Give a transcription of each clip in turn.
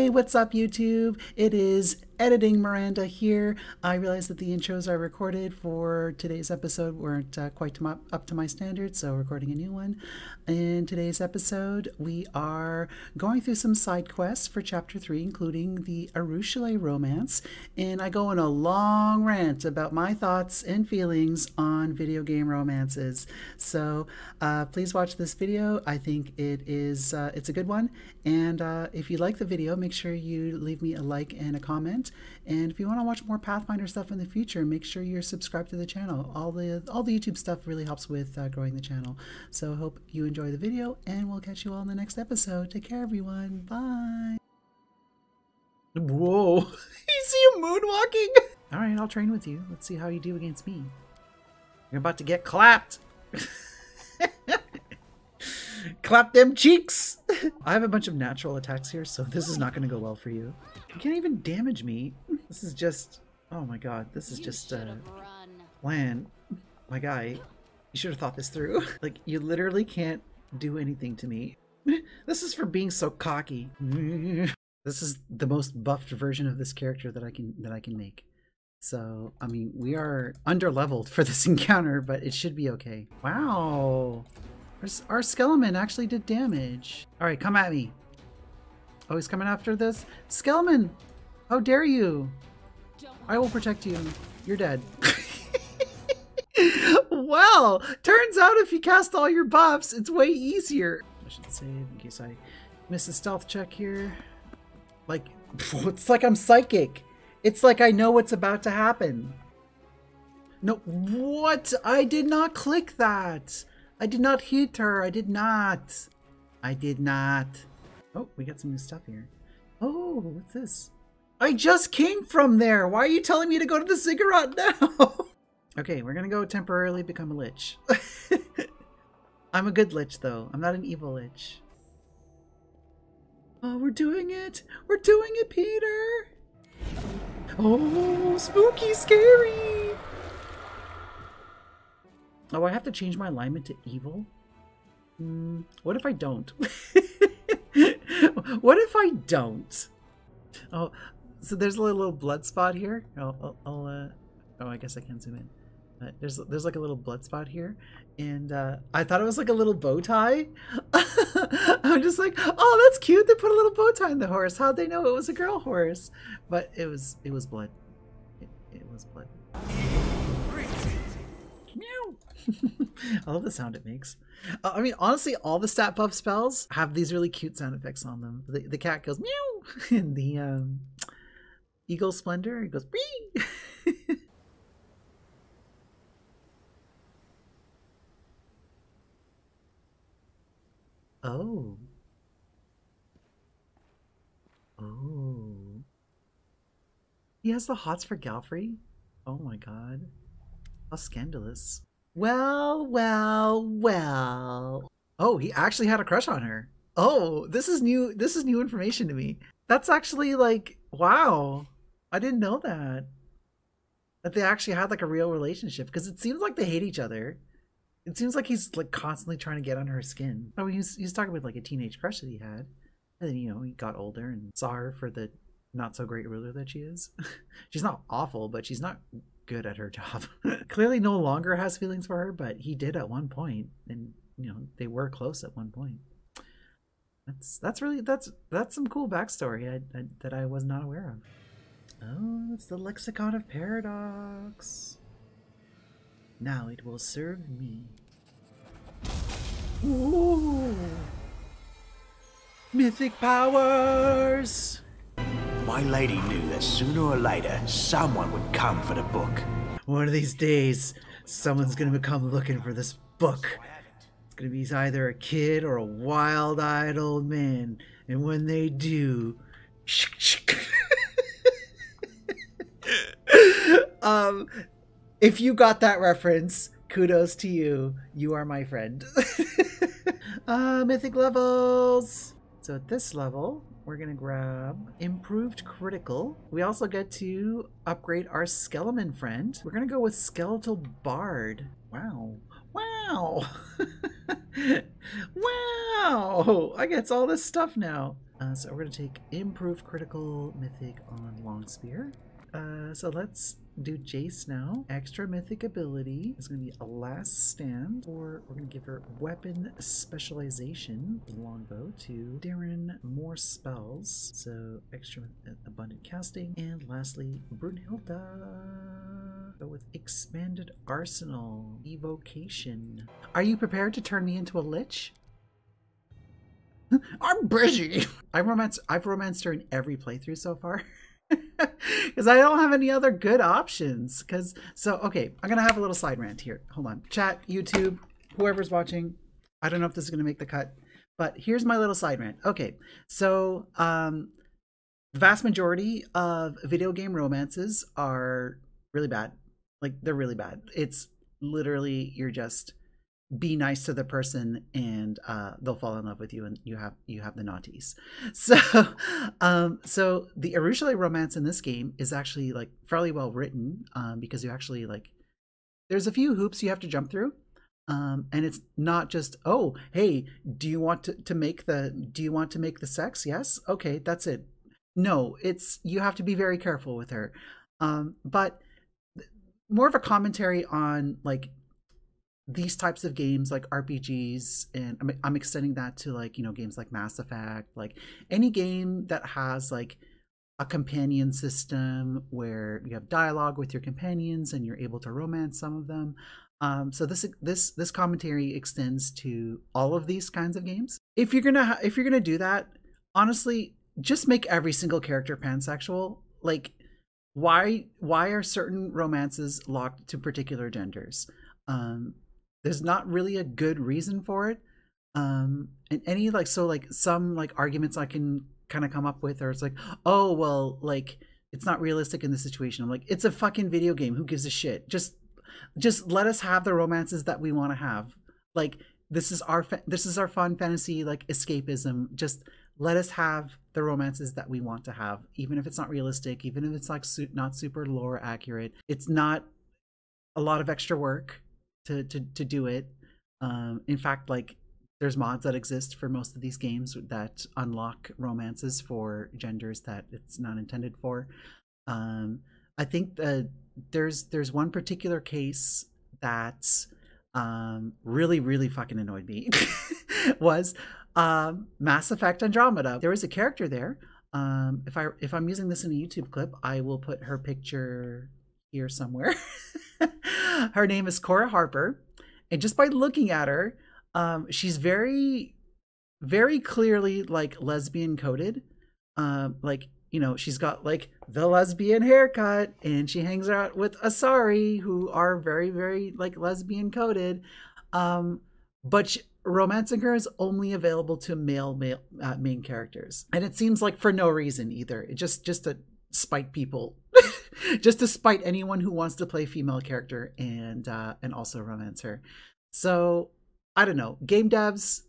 Hey, what's up, YouTube? It is Editing Miranda here. I realize that the intros I recorded for today's episode weren't quite up to my standards, so recording a new one. In today's episode, we are going through some side quests for Chapter 3, including the Arueshalae romance, and I go on a long rant about my thoughts and feelings on video game romances. So please watch this video. I think it's a good one, and if you like the video, make sure you leave me a like and a comment. And if you want to watch more Pathfinder stuff in the future, make sure you're subscribed to the channel. All the YouTube stuff really helps with growing the channel. So I hope you enjoy the video, and we'll catch you all in the next episode. Take care, everyone. Bye. Whoa. You see him moonwalking? All right, I'll train with you. Let's see how you do against me. You're about to get clapped. Clap them cheeks. I have a bunch of natural attacks here, so this is not going to go well for you. You can't even damage me. This is just, oh my god, this is just plan. My guy, you should have thought this through. Like, you literally can't do anything to me. This is for being so cocky. This is the most buffed version of this character that I can make. So, I mean, we are under-leveled for this encounter, but it should be okay. Wow. Our skeleton actually did damage. Alright, come at me. Oh, he's coming after this? Skeleton! How dare you? I will protect you. You're dead. Well, turns out if you cast all your buffs, it's way easier. I should save in case I miss a stealth check here. Like, it's like I'm psychic. It's like I know what's about to happen. No, what? I did not click that. I did not hit her. I did not. I did not. Oh, we got some new stuff here. Oh, what's this? I just came from there. Why are you telling me to go to the ziggurat now? Okay, we're gonna go temporarily become a lich. I'm a good lich, though. I'm not an evil lich. Oh, we're doing it. We're doing it, Peter. Oh, spooky, scary. Oh, I have to change my alignment to evil? What if I don't? What if I don't? Oh, so there's a little blood spot here. Oh, I guess I can zoom in. There's like a little blood spot here, and I thought it was like a little bow tie. I'm just like, oh, that's cute. They put a little bow tie on the horse. How'd they know it was a girl horse? But it was blood. It was blood. I love the sound it makes. I mean, honestly, all the stat buff spells have these really cute sound effects on them. The cat goes meow, and the eagle splendor, it goes wee. Oh. Oh. He has the hots for Galfrey? Oh my god. How scandalous. Well, well, well. Oh, he actually had a crush on her. Oh, this is new information to me. That's actually like, wow. I didn't know that. That they actually had like a real relationship, because it seems like they hate each other. It seems like he's like constantly trying to get on her skin. I mean, he's talking about like a teenage crush that he had. And then, you know, he got older and saw her for the not so great ruler that she is. She's not awful, but she's not good at her job. Clearly no longer has feelings for her, but he did at one point, and you know, they were close at one point. That's some cool backstory that I was not aware of. Oh, it's the Lexicon of Paradox. Now it will serve me. Ooh. Mythic powers! My lady knew that sooner or later someone would come for the book. One of these days, someone's gonna come looking for this book. It's gonna be either a kid or a wild-eyed old man. And when they do... if you got that reference, kudos to you. You are my friend. Mythic levels! So at this level, we're gonna grab Improved Critical. We also get to upgrade our Skeleton friend. We're gonna go with Skeletal Bard. Wow. Wow! Wow! I get all this stuff now. So we're going to take Improve Critical Mythic on Long Spear. So let's do Jace now. Extra Mythic ability is going to be a Last Stand, or we're going to give her Weapon Specialization, Longbow, to Darren more spells. So extra Abundant Casting. And lastly, Brunhilde. Go with Expanded Arsenal, Evocation. Are you prepared to turn me into a Lich? I'm busy. I've romanced her in every playthrough so far. Because I don't have any other good options. Okay, I'm gonna have a little side rant here. Hold on. Chat, YouTube, whoever's watching. I don't know if this is gonna make the cut, but here's my little side rant. Okay, so the vast majority of video game romances are really bad. Like, they're really bad. It's literally, you're just be nice to the person and they'll fall in love with you, and you have the naughties. So so the Arueshalae romance in this game is actually like fairly well written, because you actually like, there's a few hoops you have to jump through, and it's not just, oh hey, do you want to make the sex? Yes, okay, that's it. No, it's, you have to be very careful with her, but more of a commentary on like these types of games like RPGs, and I'm extending that to like, you know, games like Mass Effect, like any game that has like a companion system where you have dialogue with your companions and you're able to romance some of them. So this commentary extends to all of these kinds of games. If you're gonna do that, honestly, just make every single character pansexual. Like, why are certain romances locked to particular genders? There's not really a good reason for it. And any like, so like some like arguments I can kind of come up with, or it's like, oh well, like it's not realistic in this situation. I'm like, it's a fucking video game. Who gives a shit? Just let us have the romances that we want to have. Like, this is our fun fantasy like escapism. Just let us have the romances that we want to have, even if it's not realistic, even if it's like not super lore accurate. It's not a lot of extra work to do it. In fact, like, there's mods that exist for most of these games that unlock romances for genders that it's not intended for. I think there's one particular case that really fucking annoyed me. Was Mass Effect Andromeda. There was a character there. If I'm using this in a YouTube clip, I will put her picture here somewhere. Her name is Cora Harper, and just by looking at her, she's very clearly like lesbian coded. Like, you know, she's got like the lesbian haircut, and she hangs out with Asari, who are very like lesbian coded. But romancing her is only available to male main characters, and it seems like for no reason either. It just to spite people. Just to spite anyone who wants to play female character and also romance her. So I don't know, game devs,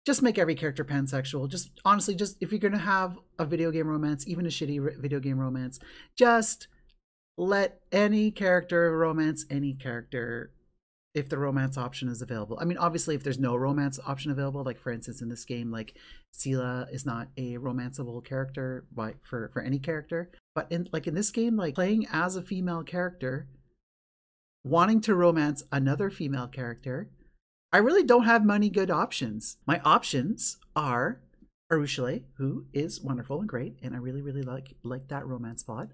just make every character pansexual. Just honestly, just if you're gonna have a video game romance, even a shitty video game romance, just let any character romance any character if the romance option is available. I mean, obviously, if there's no romance option available, like for instance in this game, like Sela is not a romanceable character for any character. But in this game, like playing as a female character, wanting to romance another female character, I really don't have many good options. My options are Arueshalae, who is wonderful and great, and I really like that romance plot.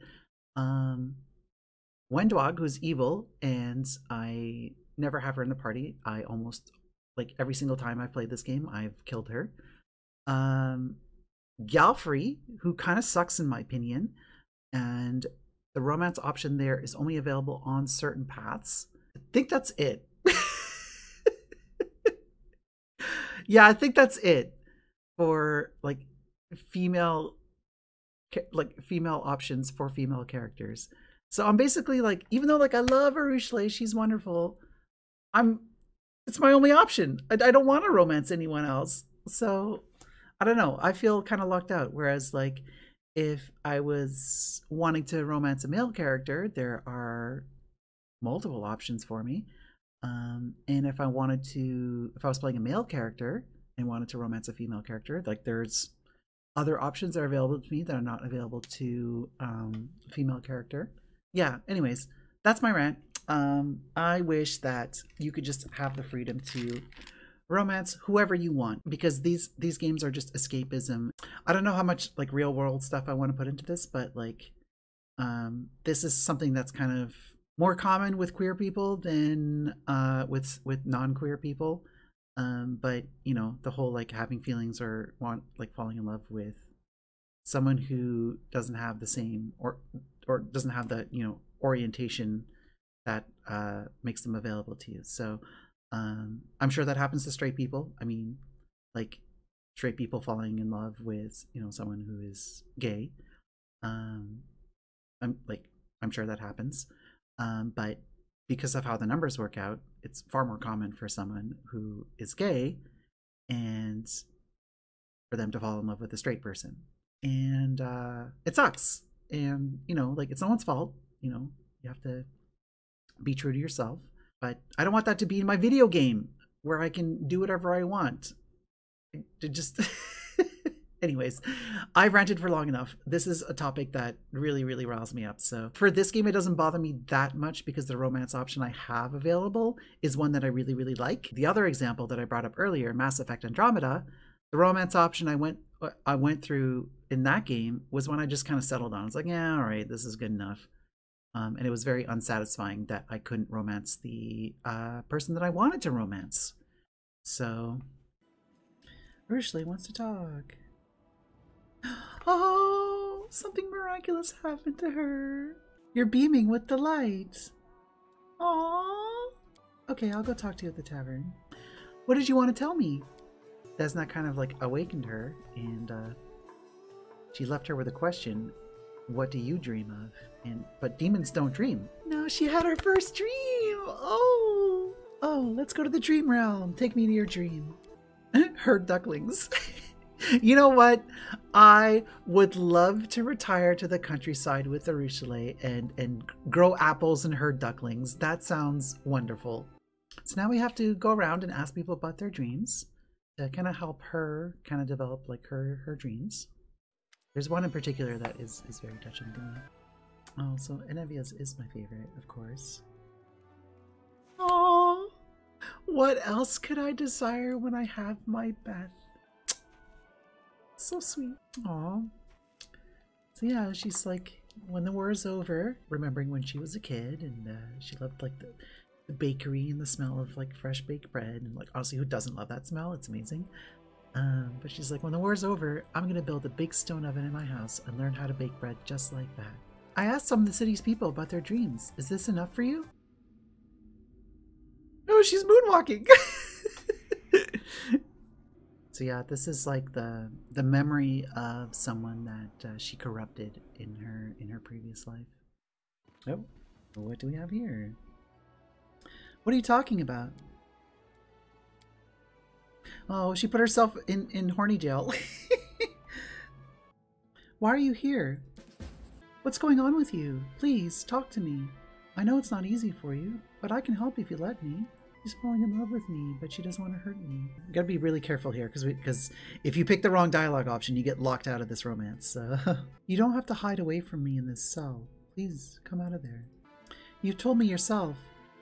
Wendwag, who's evil, and I never have her in the party. I almost, like, every single time I've played this game, I've killed her. Galfrey, who kind of sucks in my opinion, and the romance option there is only available on certain paths. I think that's it. Yeah, I think that's it for like female options for female characters. So I'm basically like, even though like I love Arueshalae, she's wonderful, it's my only option. I don't want to romance anyone else. So I don't know. I feel kind of locked out. Whereas like if I was wanting to romance a male character, there are multiple options for me. And if I was playing a male character and wanted to romance a female character, like there's other options are available to me that are not available to female character. Yeah, anyways, that's my rant. I wish that you could just have the freedom to romance whoever you want, because these games are just escapism. I don't know how much like real world stuff I want to put into this, but like this is something that's kind of more common with queer people than with non-queer people. But you know, the whole like having feelings or want like falling in love with someone who doesn't have the same or doesn't have the, you know, orientation that makes them available to you. So I'm sure that happens to straight people. I mean, like straight people falling in love with, you know, someone who is gay. I'm sure that happens. But because of how the numbers work out, it's far more common for someone who is gay and for them to fall in love with a straight person. And it sucks. And, you know, like it's no one's fault. You know, you have to be true to yourself. But I don't want that to be in my video game where I can do whatever I want. To just anyways, I've ranted for long enough. This is a topic that really, really riles me up. So for this game, it doesn't bother me that much because the romance option I have available is one that I really, really like. The other example that I brought up earlier, Mass Effect Andromeda, the romance option I went through in that game was one I just kind of settled on. I was like, yeah, all right, this is good enough. And it was very unsatisfying that I couldn't romance the person that I wanted to romance. So Arueshalae wants to talk. Oh, something miraculous happened to her. You're beaming with delight. Aww. Okay, I'll go talk to you at the tavern. What did you want to tell me? Desna kind of like awakened her, and she left her with a question. What do you dream of? But demons don't dream. No, she had her first dream. Oh, let's go to the dream realm. Take me to your dream. Herd ducklings. You know what? I would love to retire to the countryside with Arueshalae and grow apples and herd ducklings. That sounds wonderful. So now we have to go around and ask people about their dreams to kind of help her kind of develop like her dreams. There's one in particular that is very touching to me. Oh, so Enevia's is my favorite, of course. Oh, what else could I desire when I have my Beth? So sweet. Aw. So yeah, she's like, when the war is over, remembering when she was a kid, and she loved like the bakery and the smell of like fresh baked bread, and like honestly, who doesn't love that smell? It's amazing. But she's like, when the war's over, I'm gonna build a big stone oven in my house and learn how to bake bread just like that. I asked some of the city's people about their dreams. Is this enough for you? Oh, she's moonwalking. So yeah, this is like the memory of someone that she corrupted in her previous life. Oh, what do we have here? What are you talking about? Oh, she put herself in horny jail. Why are you here? What's going on with you? Please, talk to me. I know it's not easy for you, but I can help if you let me. She's falling in love with me, but she doesn't want to hurt me. You gotta be really careful here, because if you pick the wrong dialogue option, you get locked out of this romance. You don't have to hide away from me in this cell. Please, come out of there. You've told me yourself,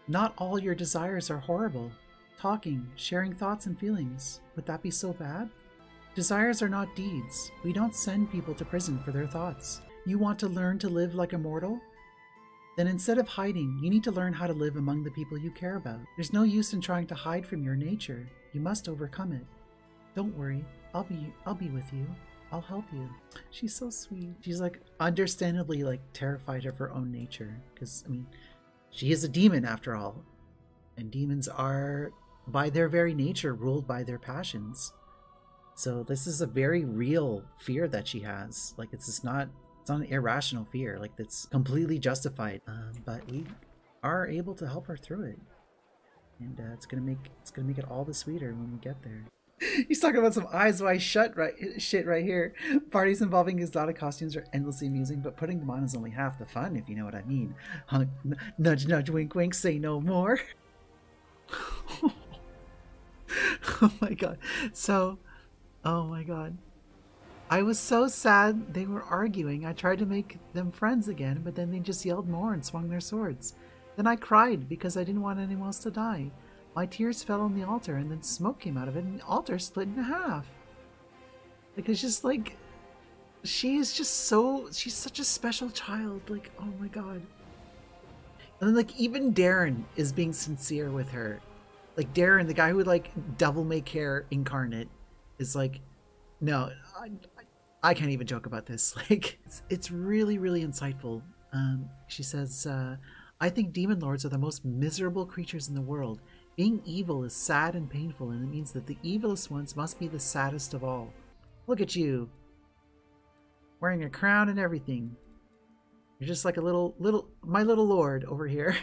not all your desires are horrible. Talking, sharing thoughts and feelings, would that be so bad? Desires are not deeds. We don't send people to prison for their thoughts. You want to learn to live like a mortal? Then instead of hiding, you need to learn how to live among the people you care about. There's no use in trying to hide from your nature. You must overcome it. Don't worry, I'll be with you. I'll help you. She's so sweet. She's like understandably like terrified of her own nature, because I mean, she is a demon after all. And demons are by their very nature ruled by their passions. So this is a very real fear that she has. Like it's not an irrational fear. Like it's completely justified. But we are able to help her through it, and it's gonna make it all the sweeter when we get there. He's talking about some eyes wide shut shit right here. Parties involving exotic costumes are endlessly amusing, but putting them on is only half the fun, if you know what I mean. Nudge, nudge, wink, wink, say no more. Oh my god. So, oh my god. I was so sad they were arguing. I tried to make them friends again, but then they just yelled more and swung their swords. Then I cried because I didn't want anyone else to die. My tears fell on the altar, and then smoke came out of it, and the altar split in half. Like, it's just like, she is just so, she's such a special child. Like, oh my god. And then, like, even Darren is being sincere with her. Like, Darren, the guy who would, like, devil may care incarnate, is like, no, I can't even joke about this. Like, it's really, really insightful. She says, I think demon lords are the most miserable creatures in the world. Being evil is sad and painful, and it means that the evilest ones must be the saddest of all. Look at you, wearing a crown and everything. You're just like a my little lord over here.